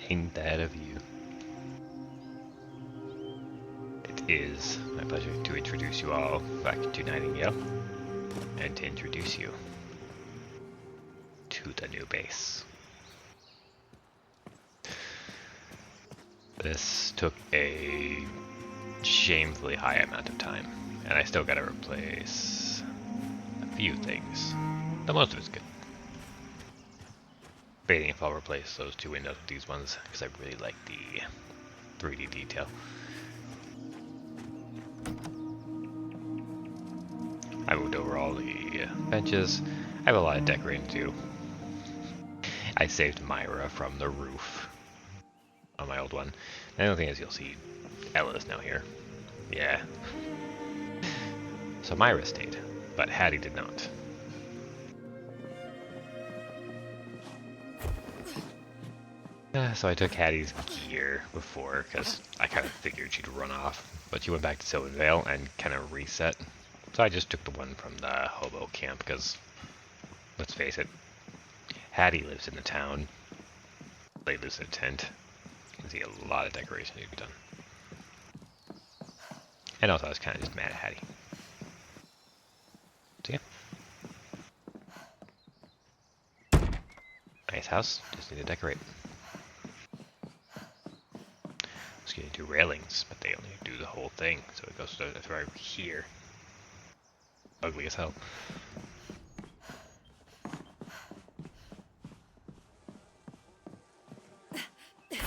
Ain't that a view? It is my pleasure to introduce you all back to Nightingale, and to introduce you to the new base. This took a shamefully high amount of time, and I still gotta replace a few things, but most of it's good. Debating if I'll replace those two windows with these ones, because I really like the 3D detail. I moved over all the benches. I have a lot of decorating to do. I saved Myra from the roof on my old one. The only thing is you'll see Ella's now here. Yeah. So Myra stayed, but Hattie did not. So I took Hattie's gear before, because I kind of figured she'd run off, but she went back to Sylvanvale and kind of reset. So I just took the one from the hobo camp, because, let's face it, Hattie lives in the town. They lives in a tent. You can see a lot of decoration need to be done. And also I was kind of just mad at Hattie. So yeah. Nice house, just need to decorate. I was going to do railings, but they only do the whole thing, so it goes right here. Ugly as hell. New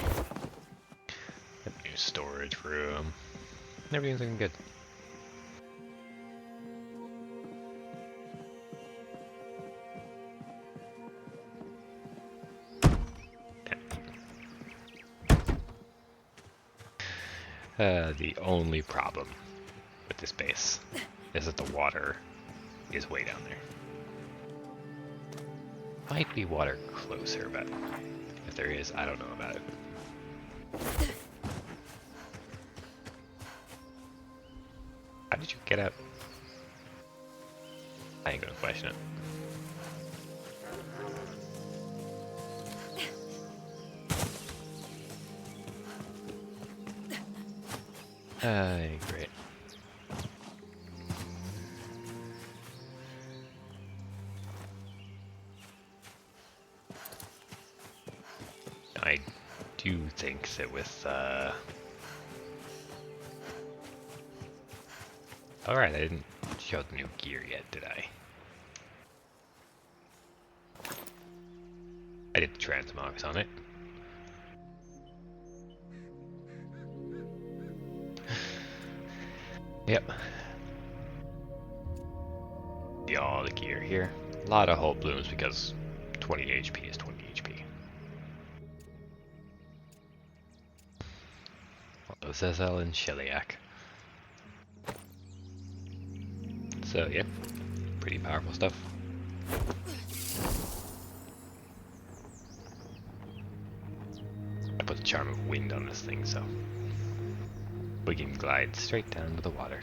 storage room. Everything's looking good. The only problem with this base is that the water is way down there. Might be water closer, but if there is, I don't know about it. How did you get out? I ain't gonna question it. Great. I do think that with, alright, I didn't show the new gear yet, did I? I did the transmogs on it. Yep. See all the gear here. A lot of hull blooms because 20 HP is 20 HP. Zazel and Shellyak. So yeah, pretty powerful stuff. I put the charm of wind on this thing, so we can glide straight down to the water.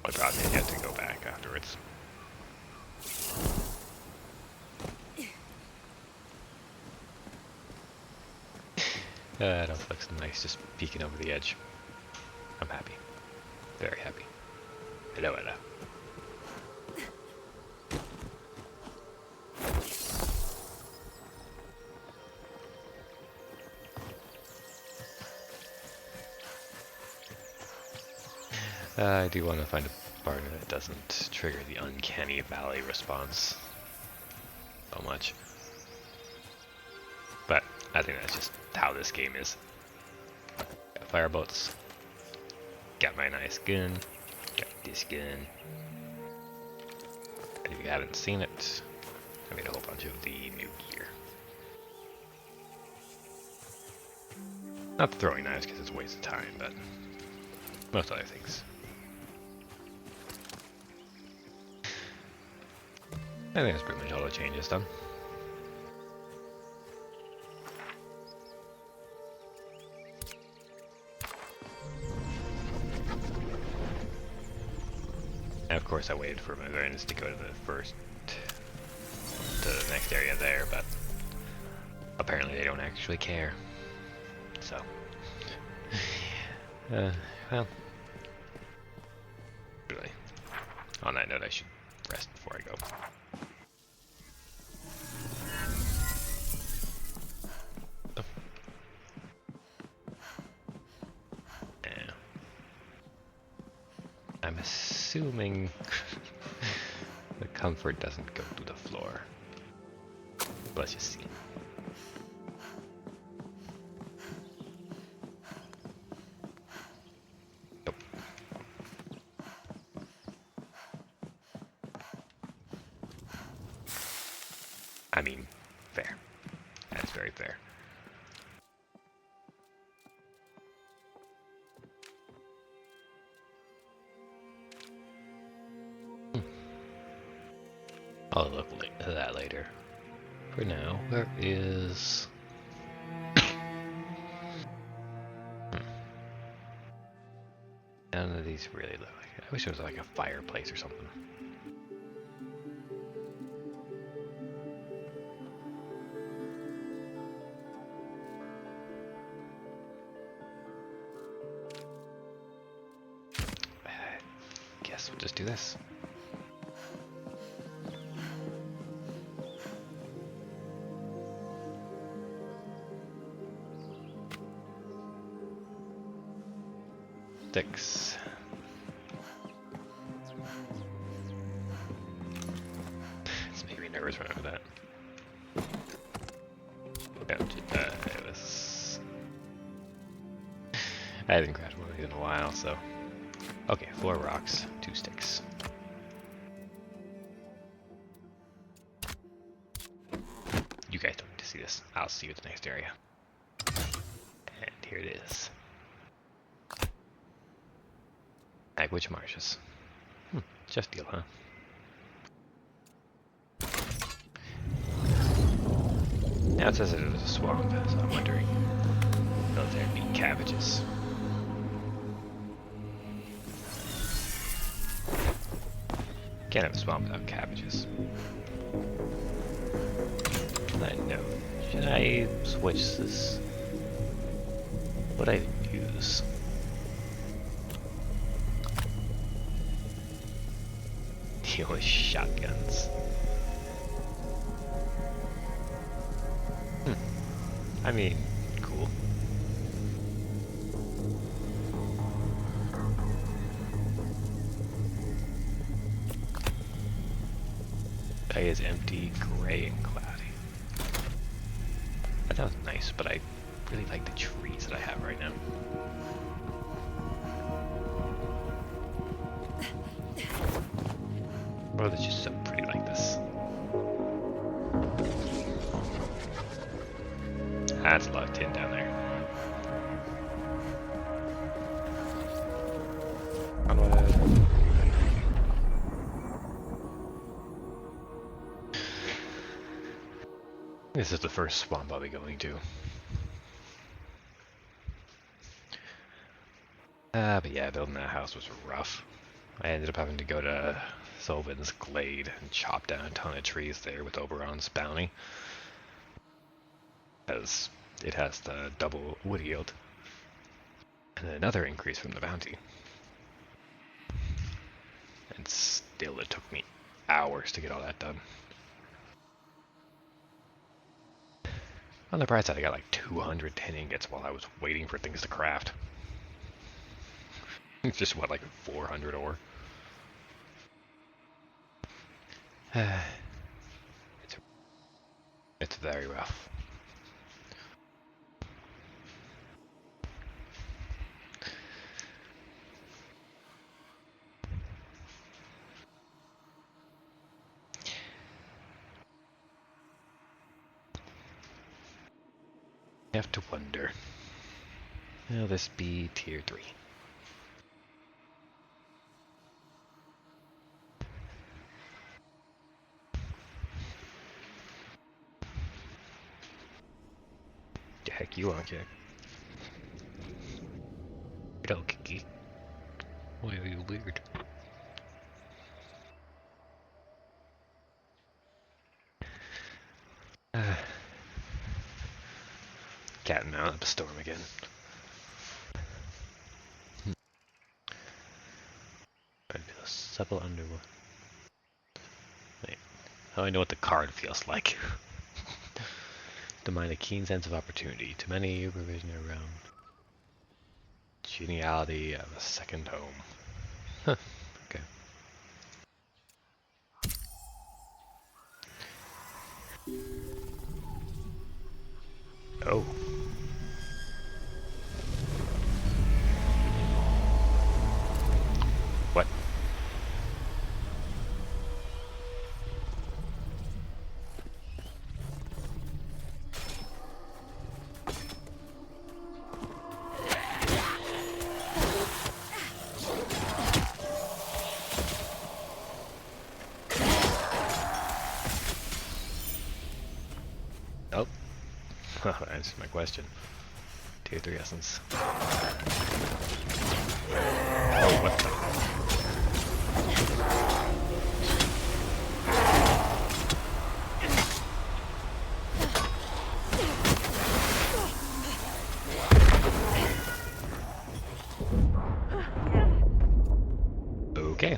I probably have to go back afterwards. That looks nice, just peeking over the edge. I'm happy. Very happy. Hello, hello. I do want to find a partner that doesn't trigger the uncanny valley response so much. But I think that's just how this game is. Got fireboats. Got my nice gun. Got this gun. And if you haven't seen it, I made a whole bunch of the new gear. Not the throwing knives because it's a waste of time, but most other things. I think that's pretty much all the changes done. And of course I waited for my variants to go to the next next area there, but apparently they don't actually care. So, well, really, on that note, I should rest before I go. Oh. Yeah. I'm assuming the comfort doesn't go through the floor. Let's just see. Nope. I mean, fair. That's very fair. I'll look at that later. For now, where is... None of these really look like... I wish there was like a fireplace or something. Guess we'll just do this. Sticks. It's making me nervous right over that. It was... I haven't crashed one of these in a while, so... Okay, 4 rocks, 2 sticks. You guys don't need to see this. I'll see you at the next area. And here it is. Agwitch Marshes. Just deal, huh? Now it says it was a swamp, so I'm wondering, will there be cabbages? Can't have a swamp without cabbages. I know. Should I switch this? What I use? Deal with shotguns. I mean, cool. Day is empty, gray, and cloudy. That was nice, but I really like the trees that I have right now. World is just so pretty like this. That's a lot of tin down there. This is the first swamp I'll be going to. But yeah, building that house was rough. I ended up having to go to Sylvan's Glade and chop down a ton of trees there with Oberon's bounty. As it has the double wood yield. And another increase from the bounty. And still it took me hours to get all that done. On the bright side, I got like 200 tin ingots while I was waiting for things to craft. It's just what, like 400 ore? It's very rough. I have to wonder, will this be tier 3? The heck you want, Jack? Hello, Kiki. Why are you weird? cat and mouse up a storm again. I feel supple underwood. Wait, how do I know what the card feels like? To mind a keen sense of opportunity. To many, you provision around. Geniality of a second home. Huh, okay. Oh. What? Oh. Answered my question. Tier 3 essence. Oh, what the? Okay.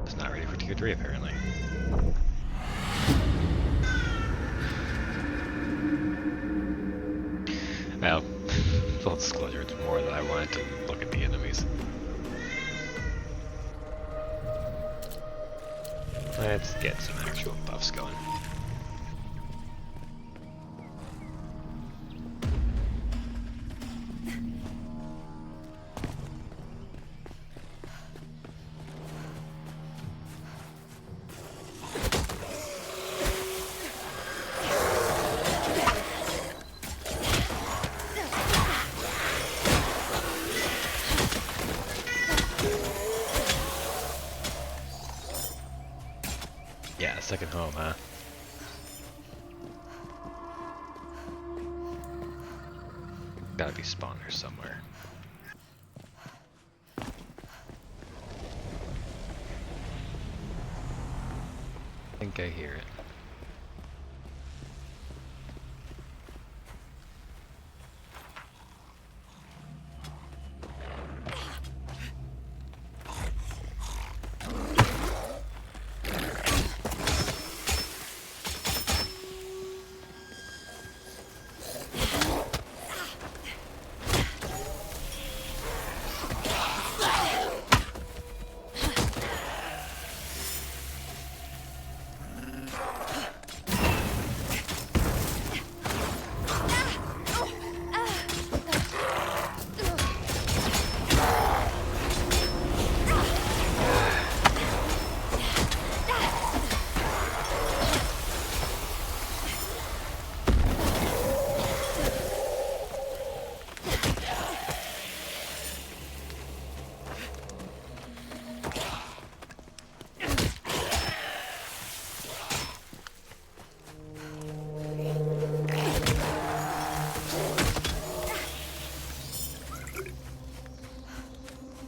It's not ready for tier 3 apparently. Well, full disclosure, it's more that I wanted to look at the enemies. Let's get some actual buffs going. Yeah, second home, huh? Gotta be spawners somewhere. I think I hear it.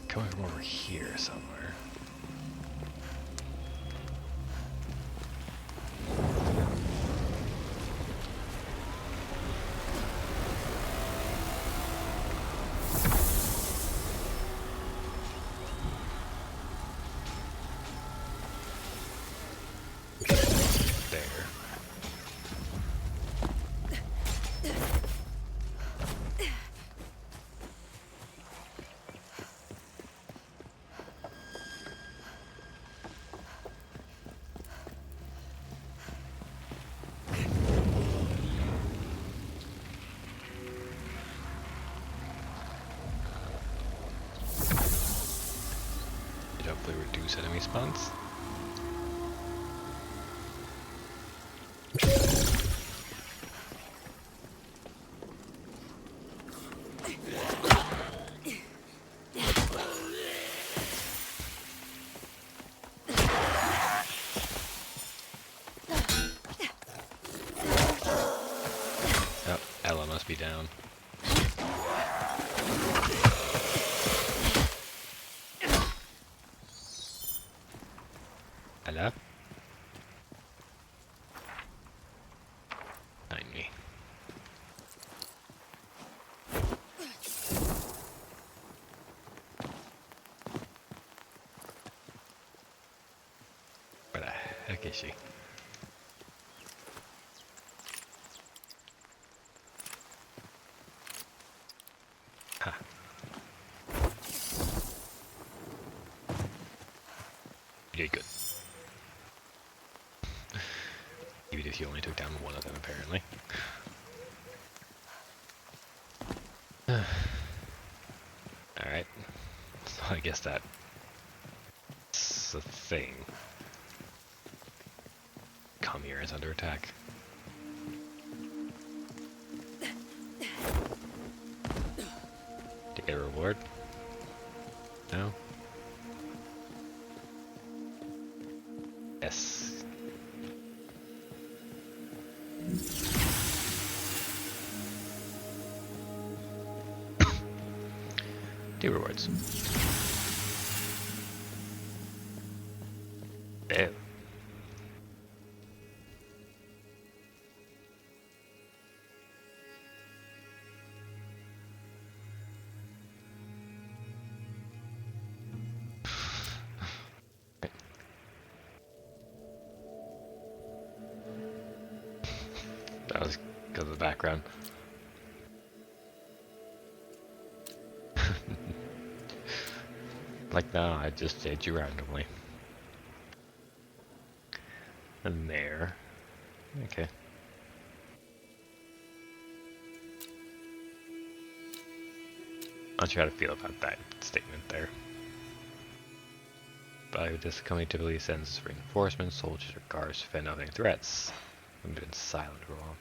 Coming from over here somewhere. There. Did hopefully reduce enemy spawns. Oh, Ella must be down. Hello? Find me. heck is she? Ha. You did good. Even if you only took down one of them, apparently. Alright. So I guess that's the thing. Come here is under attack. To get a reward? No? Yes. 2 rewards. Ew. That was because of the background. Like, no, I just hit you randomly. And there. Okay. Not sure how to feel about that statement there. But this company typically sends reinforcements, soldiers, or guards to fend off any threats. I'm doing silent wrong.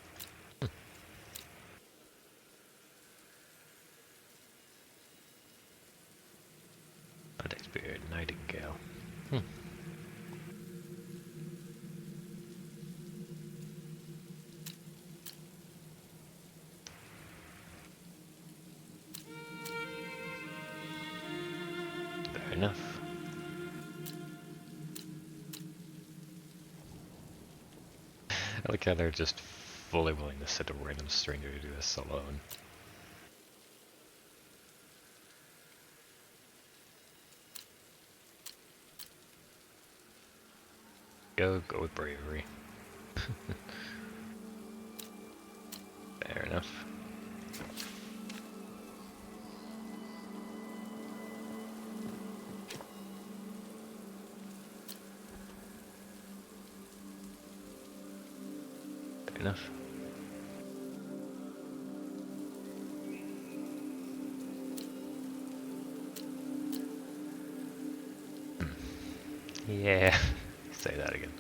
Contact spirit, Nightingale. Fair enough. I like how they're just fully willing to send a random stranger to do this alone. Go with bravery. Fair enough. Fair enough. Yeah. Say that again.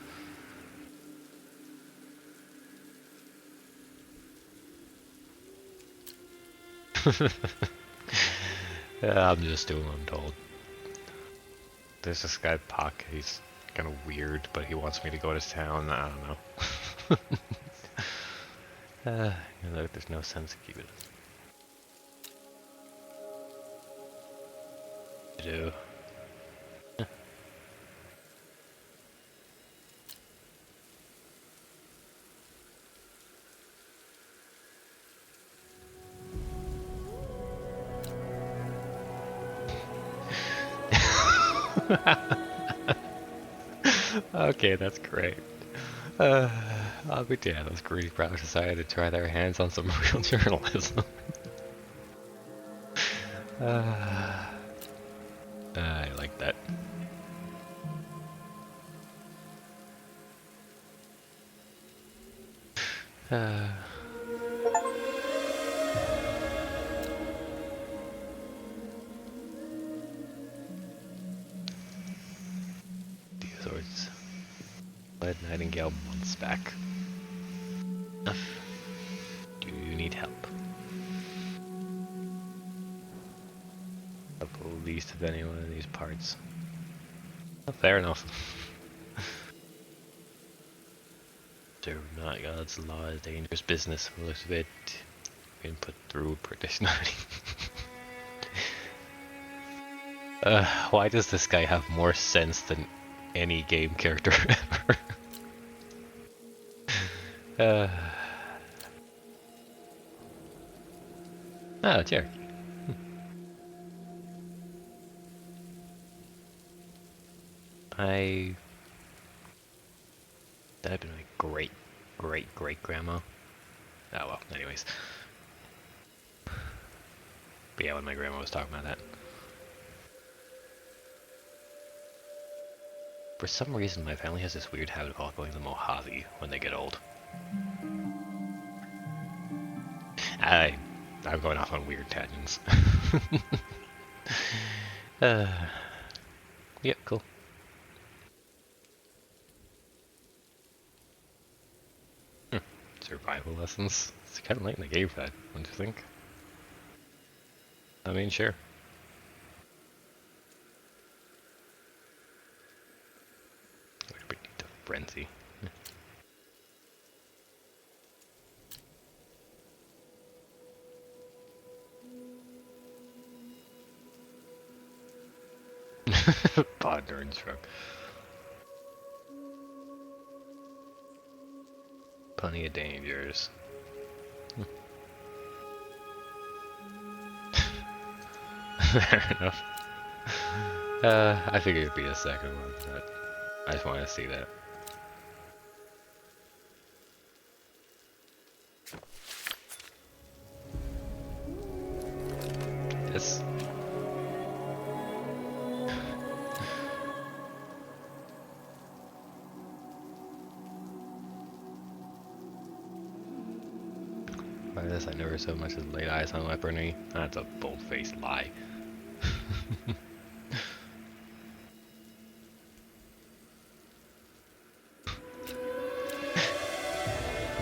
Yeah, I'm just doing what I'm told. There's this guy, Puck. He's kind of weird, but he wants me to go to town. I don't know. Look, there's no sense of keeping it. To do. Okay, that's great. I'll be damned, those greedy brothers decided to try their hands on some real journalism. I like that. These swords. Led Nightingale months back. Do you need help? The least of anyone in these parts. Oh, fair enough. Serve not God's law is dangerous business. From the looks of it, been put through partitionality. Why does this guy have more sense than any game character ever? Oh, chair. That'd have been my great grandma. Oh well, anyways. But yeah, when my grandma was talking about that. For some reason, my family has this weird habit of all going to the Mojave when they get old. I'm going off on weird tangents. Yeah, cool. Survival lessons. It's kind of late in the game for that, don't you think? I mean, sure. We need to frenzy. Podnern truck. Plenty of dangers. Fair enough. I figured it'd be a second one, but I just wanted to see that. This. By this, I never so much as laid eyes on leopardry. That's a bold-faced lie.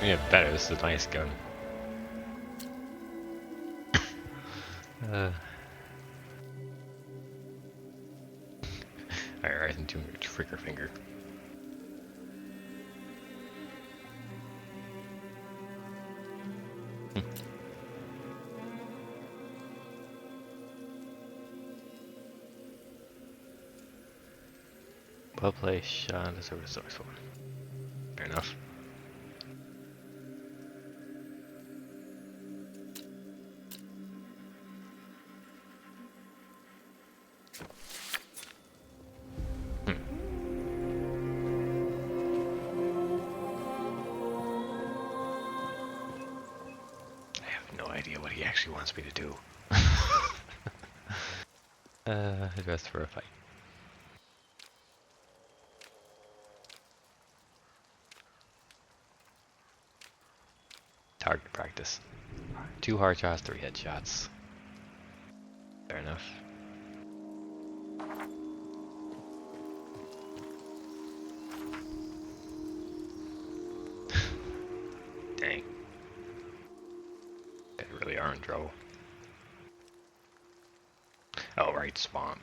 Yeah, better. This is a nice gun. Alright, into your trigger finger. Well played shot is a resourceful. Fair enough. What he actually wants me to do. Best for a fight. Target practice. 2 hard shots, 3 headshots. Fair enough. Dang. They really are in trouble. Oh, right, swamp.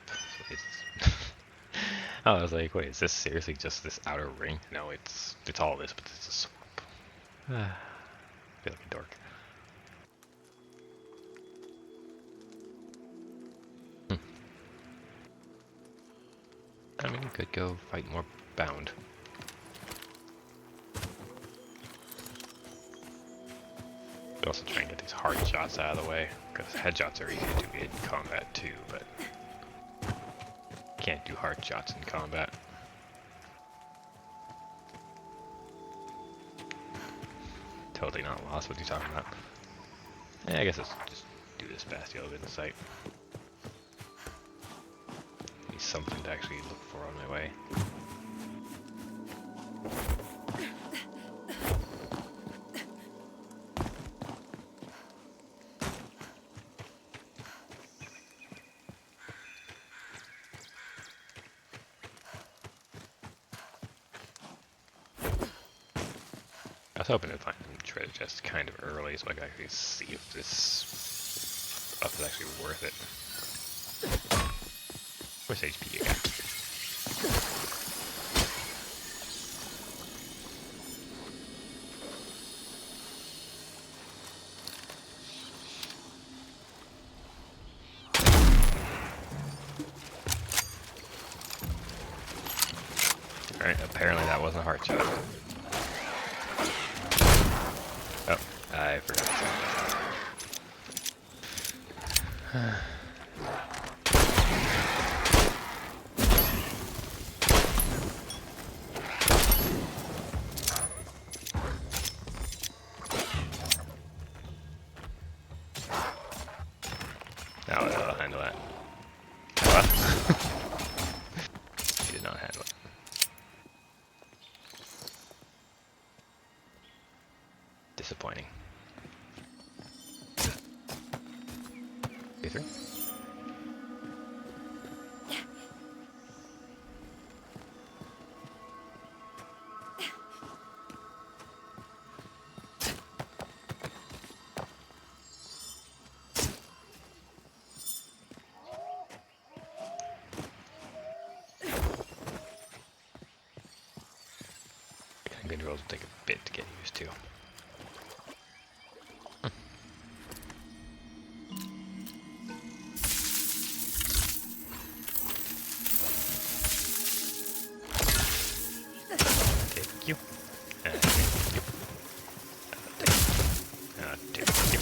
I was like, wait, is this seriously just this outer ring? No, it's all this, but it's a swamp. I feel like a dork. I mean, you could go fight more bound. But also try and get these hard shots out of the way, because headshots are easy to do in combat too, but can't do hard shots in combat. Totally not lost. What are you talking about? Yeah, I guess let's just do this Bastille in sight. Need something to actually look for on my way. I was hoping to find some treasure chests kind of early so I could actually see if this stuff is actually worth it. What's HP you got? Alright, apparently that wasn't a heart shot. Oh, I forgot something. disappointing. Through. Controls will take a bit to get used to. Take you. Take you. Take you.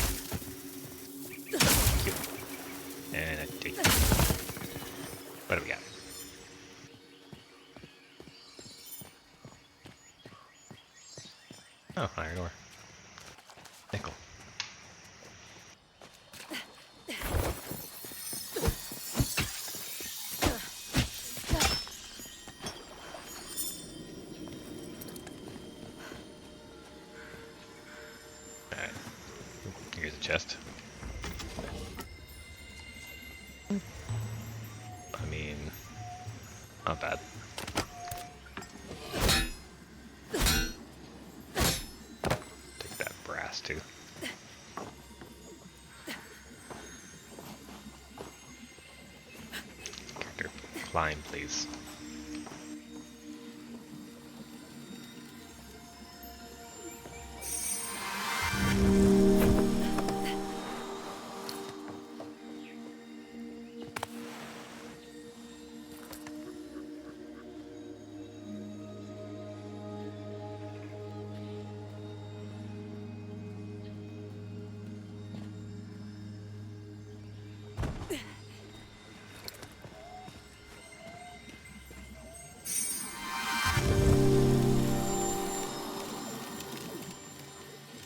Take you. And I take you. What do we got? Oh, iron ore. Nickel. Alright. Here's a chest. I mean, not bad. Take that brass too. Character, climb please.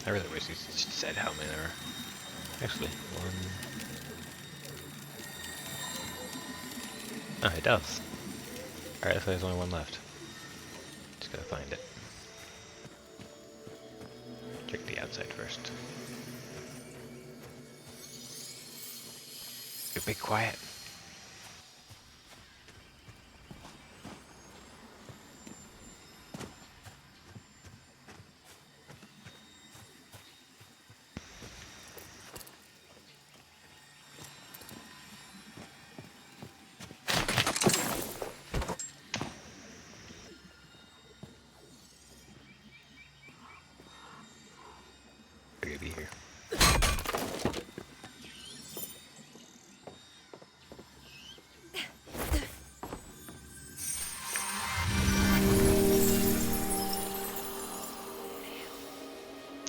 I really wish he just said how many there are. Actually, one. Oh, it does. Alright, so there's only one left. Just gotta find it. Check the outside first. Be quiet. They're gonna be here.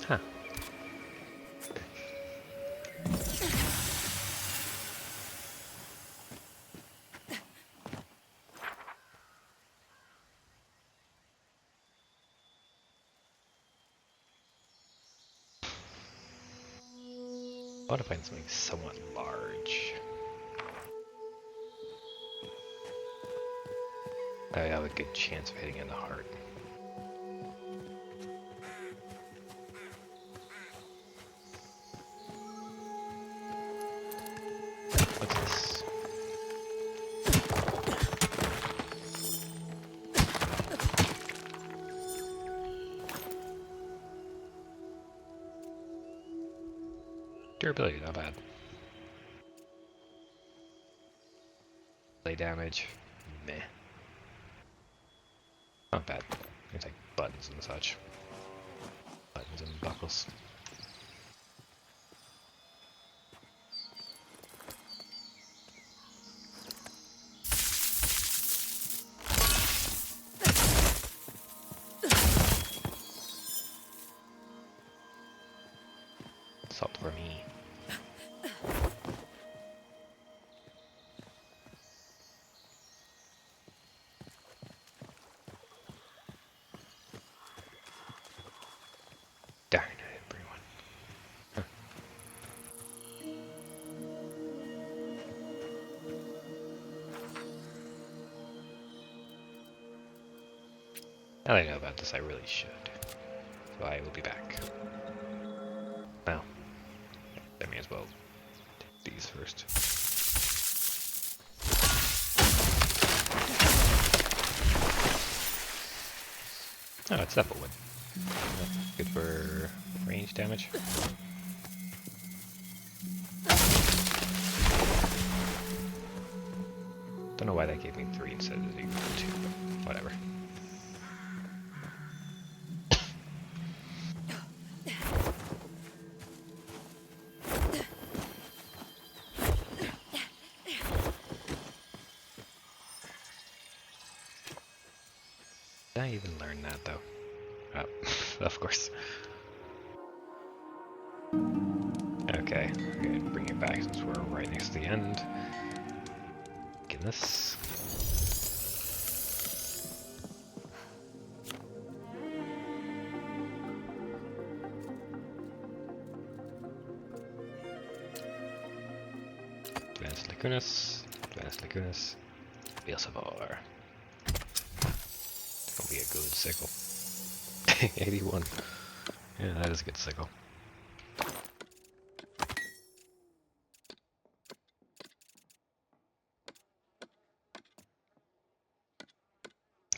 Huh. I want to find something somewhat large. I have a good chance of hitting in the heart. What's this? Durability, not bad. Play damage, meh. Not bad. Things like buttons and such. Buttons and buckles. Salt for me. Darn, I didn't bring one. Huh. Now that I know about this, I really should. So I will be back. Well, I may as well take these first. Oh, it's applewood. Good for range damage. Don't know why that gave me 3 instead of 2, but whatever. Did I even learn that though? Oh, of course. Okay, we're gonna bring it back since we're right next to the end. Get this. Advanced Lacunas, Beelzebub. It's gonna be a good sickle. 81. Yeah, that is a good sickle.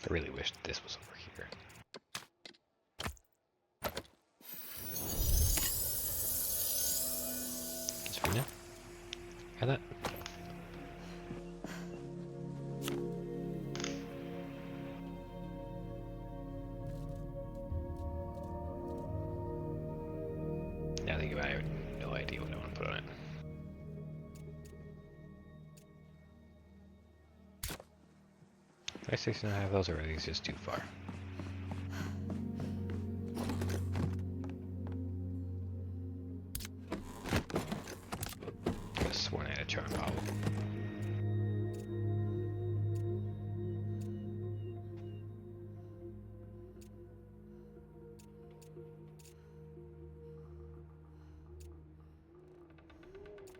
I really wish this was over here. Just for now. Got that? Now I think about it, I have no idea what I want to put on it. Do I 69 have those, or are these just too far? I could have sworn I had a charm bottle.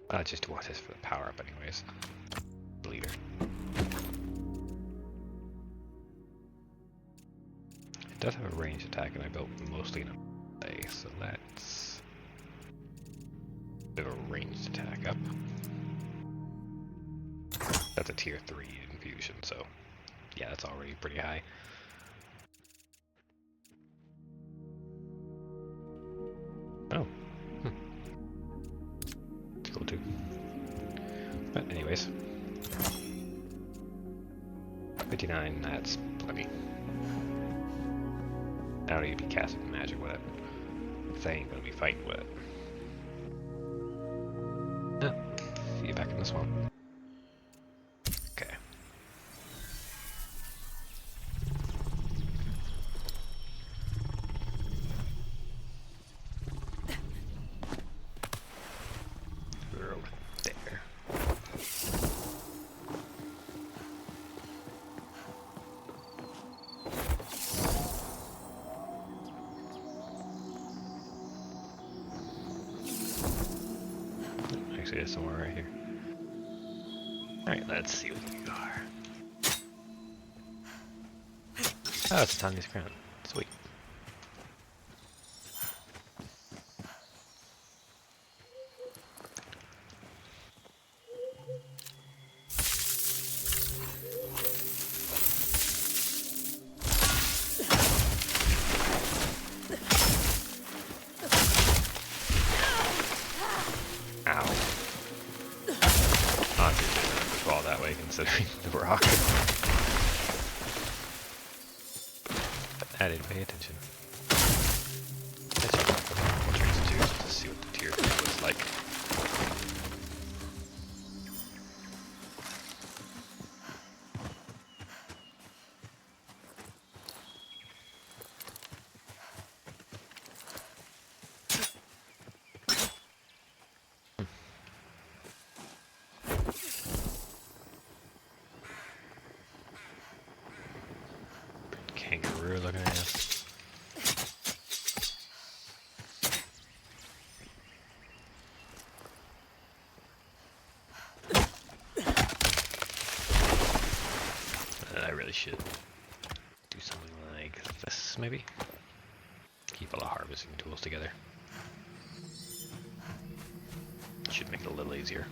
I just want this for the power up anyways. Bleeder. It does have a range attack, and I built mostly in a day, so that's a bit of a ranged attack up. That's a tier 3 infusion, so yeah, that's already pretty high. Oh. It's cool too. But anyways. 59, that's plenty. I don't need to be casting magic with it, because I ain't gonna be fighting with it. See you back in the swamp. Okay. We're over there. Actually, there's somewhere right here. Alright, let's see what we are. Oh, it's a Tanya's crown. Sweet. Ow. Honestly, I didn't fall that way considering the rock. But I didn't pay attention. I checked out the portraits too, just to see what the tier 3 was like. Kangaroo looking ass. I really should do something like this, maybe? Keep all the harvesting tools together. should make it a little easier.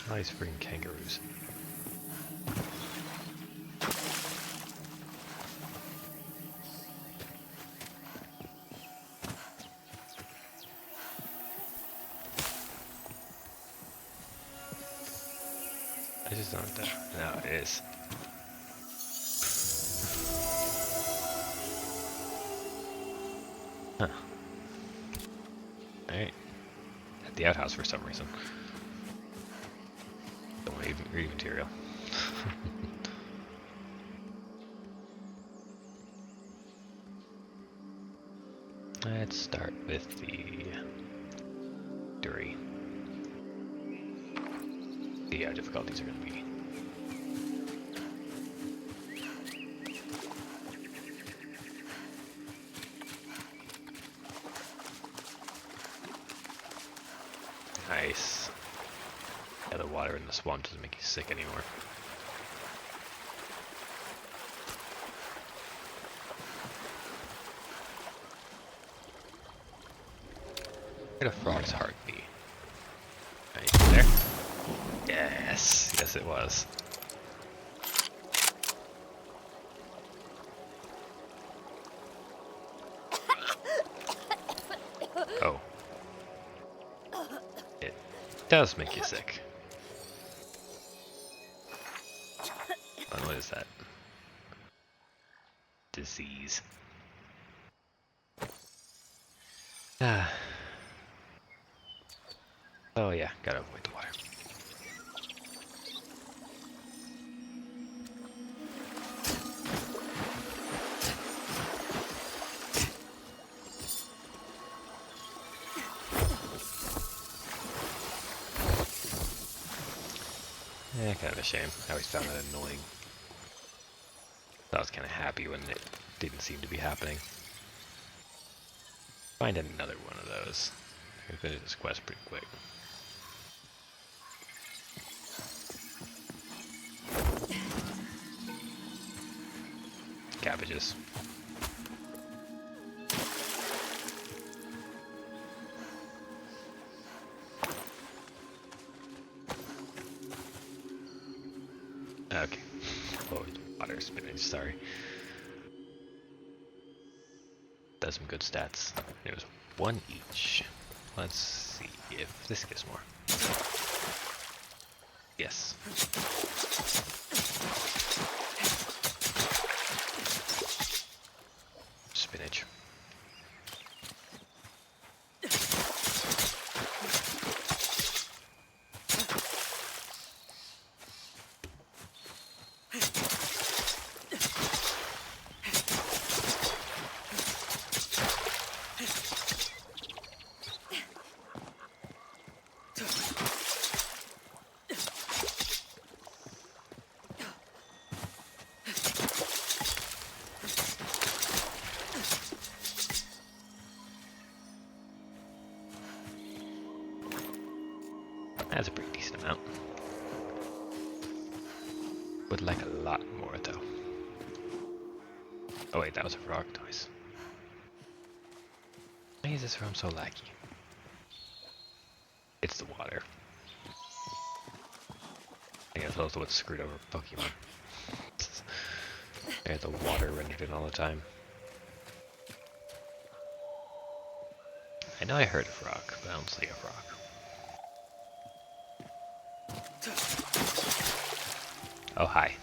Nice freaking kangaroos. This is not that. No, it is. Huh. Alright. At the outhouse for some reason. Don't want to even read material. Let's start with the Dury. See how difficulties are going to be. Nice. Yeah, the water in the swamp doesn't make you sick anymore. Where'd a frog's heart be? Right there. Yes, yes it was. Oh. It does make you sick. And what is that? Disease. Ah. Oh yeah, gotta avoid the water. Yeah, kind of a shame. I always found that annoying. I was kind of happy when it didn't seem to be happening. Find another one of those. I can finish this quest pretty quick. Cabbages. Okay. Oh, water spinach, sorry. Does some good stats. There's one each. Let's see if this gives more. Yes. Spinach. That's a pretty decent amount. Would like a lot more though. Oh wait, that was a frog noise. Why is this room so laggy? It's the water. I guess also what screwed over Pokemon. They had the water rendered in all the time. I know I heard a frog, but I don't see a frog. Oh, hi.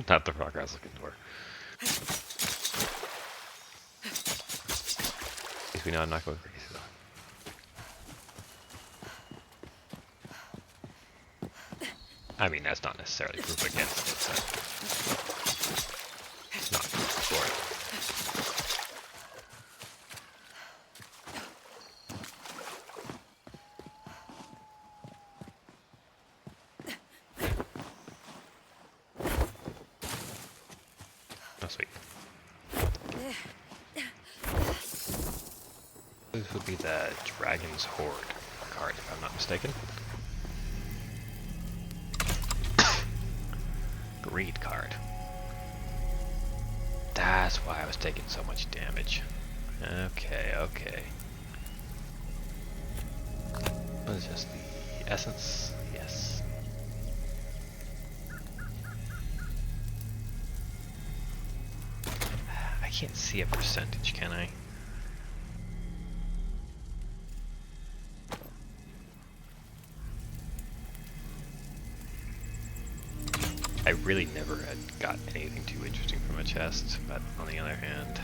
Not the frog I was looking for. At least we know I'm not going crazy though. I mean, that's not necessarily proof against it, so. It's not for it. Sweet. This would be the Dragon's Horde card, if I'm not mistaken. greed card. That's why I was taking so much damage. Okay, okay. What is this? The essence? Yes. I can't see a percentage, can I? I really never had got anything too interesting from a chest, but on the other hand,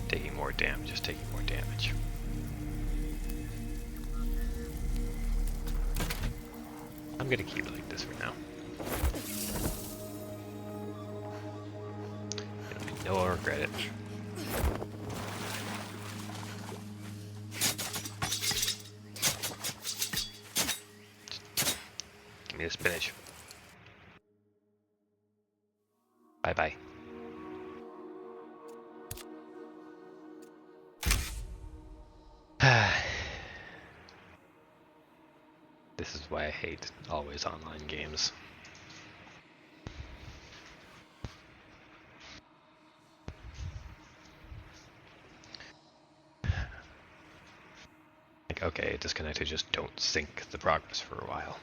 taking more damage is taking more damage. I'm gonna keep it like this for now. I'll regret it. Give me the spinach. Bye bye. This is why I hate always online games. Like, okay, disconnected, just don't sync the progress for a while.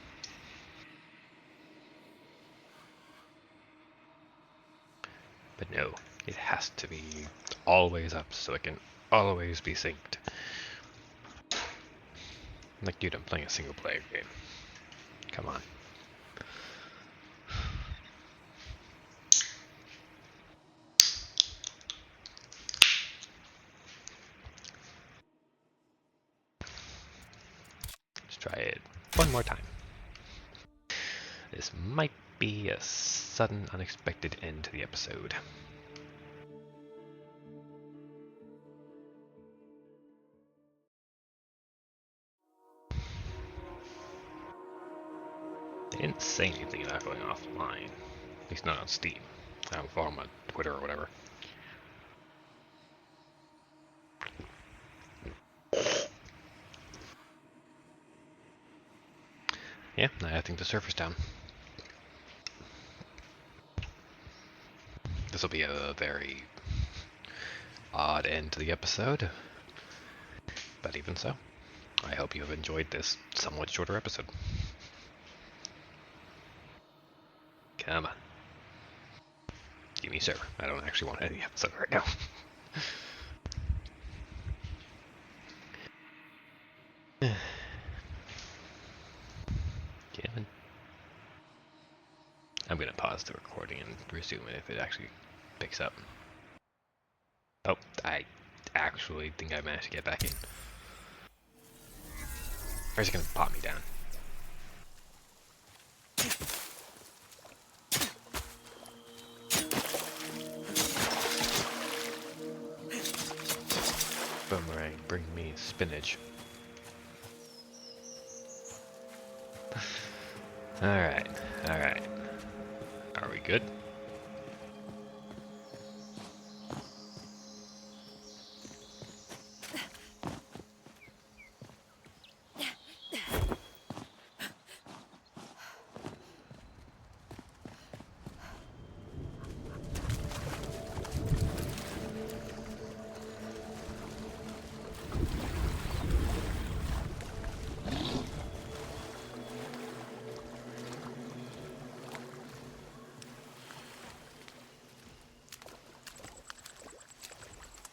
But no, it has to be always up so it can always be synced. Like, dude, I'm playing a single player game. Come on. Let's try it one more time. This might be a sudden, unexpected end to the episode. They didn't say anything about going offline. At least not on Steam. I don't follow them on Twitter or whatever. Yeah, I think the server's down. This will be a very odd end to the episode. But even so, I hope you have enjoyed this somewhat shorter episode. Come on. Give me a server. I don't actually want any episode right now. Kevin. I'm gonna pause the recording and resume it if it actually picks up. Oh, I actually think I managed to get back in. Or is it gonna pop me down? Boomerang, bring me spinach. Alright, alright. Are we good?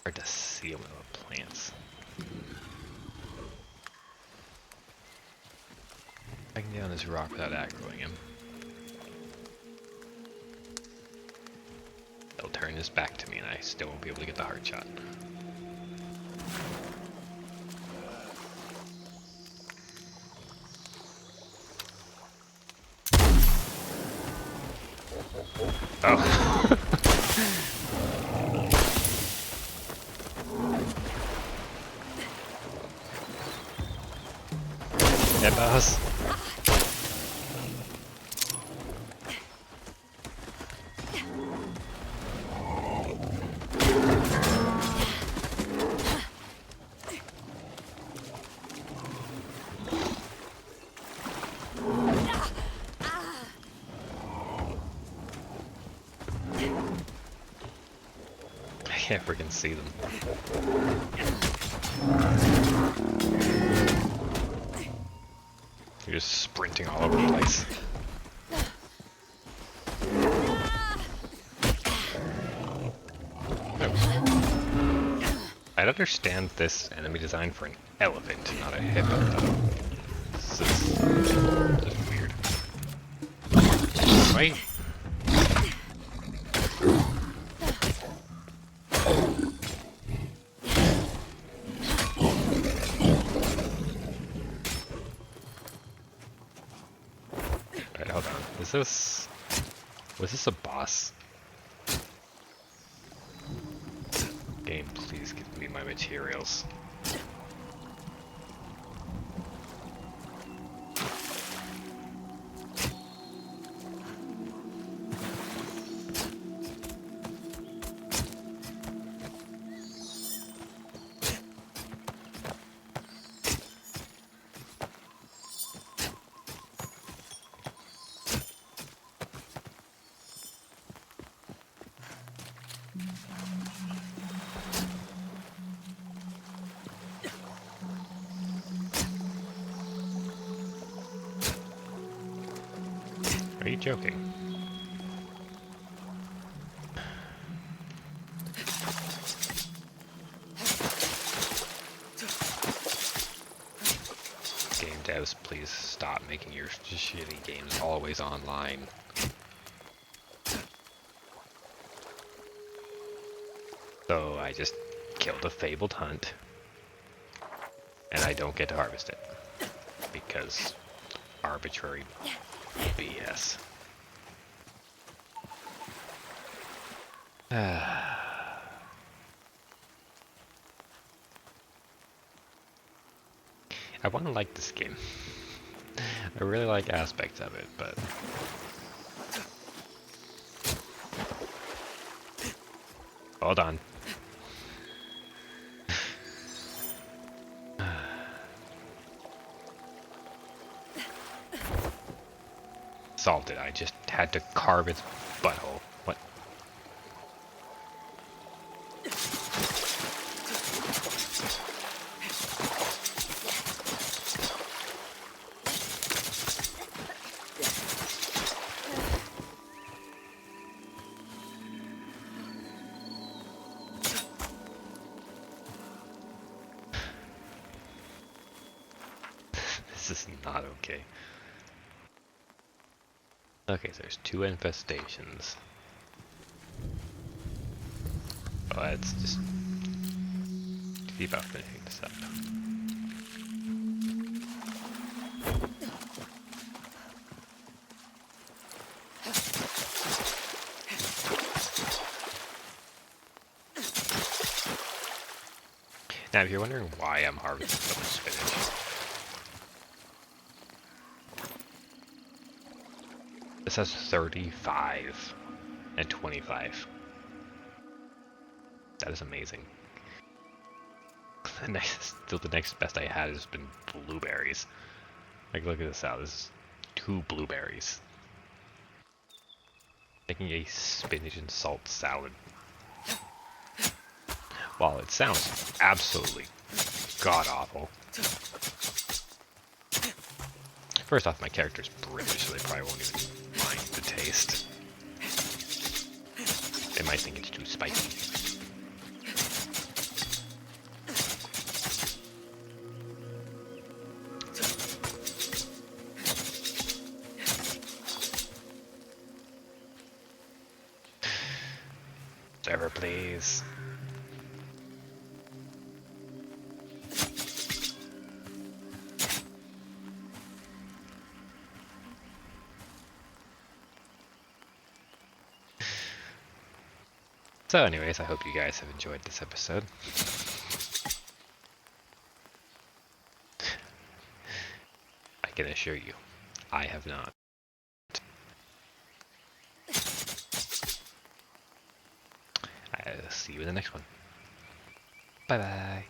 Hard to see them with the plants. I can get on this rock without aggroing him. They'll turn his back to me and I still won't be able to get the heart shot. Oh. Dead boss. can't freaking see them. You're just sprinting all over the place. I'd understand this enemy design for an elephant, not a hippo, though. This is just weird. Right? Alright, hold on. Was this a boss? Game, please give me my materials. Are you joking? Game devs, please stop making your shitty games always online. So I just killed a fabled hunt, and I don't get to harvest it because arbitrary BS. I want to like this game. I really like aspects of it, but hold on. Solved it. I just had to carve its butthole. What? This is not okay. Okay, so there's 2 infestations. Oh, let's just see about finishing this up. Now, if you're wondering why I'm harvesting so much spinach, this has 35 and 25. That is amazing. Still, the next best I had has been blueberries. Like, look at this out. This is 2 blueberries. Making a spinach and salt salad. While it sounds absolutely god-awful. First off, my character's British, so they probably won't even mind the taste. They might think it's too spicy. Server, please. So anyways, I hope you guys have enjoyed this episode. I can assure you, I have not. I'll see you in the next one. Bye bye.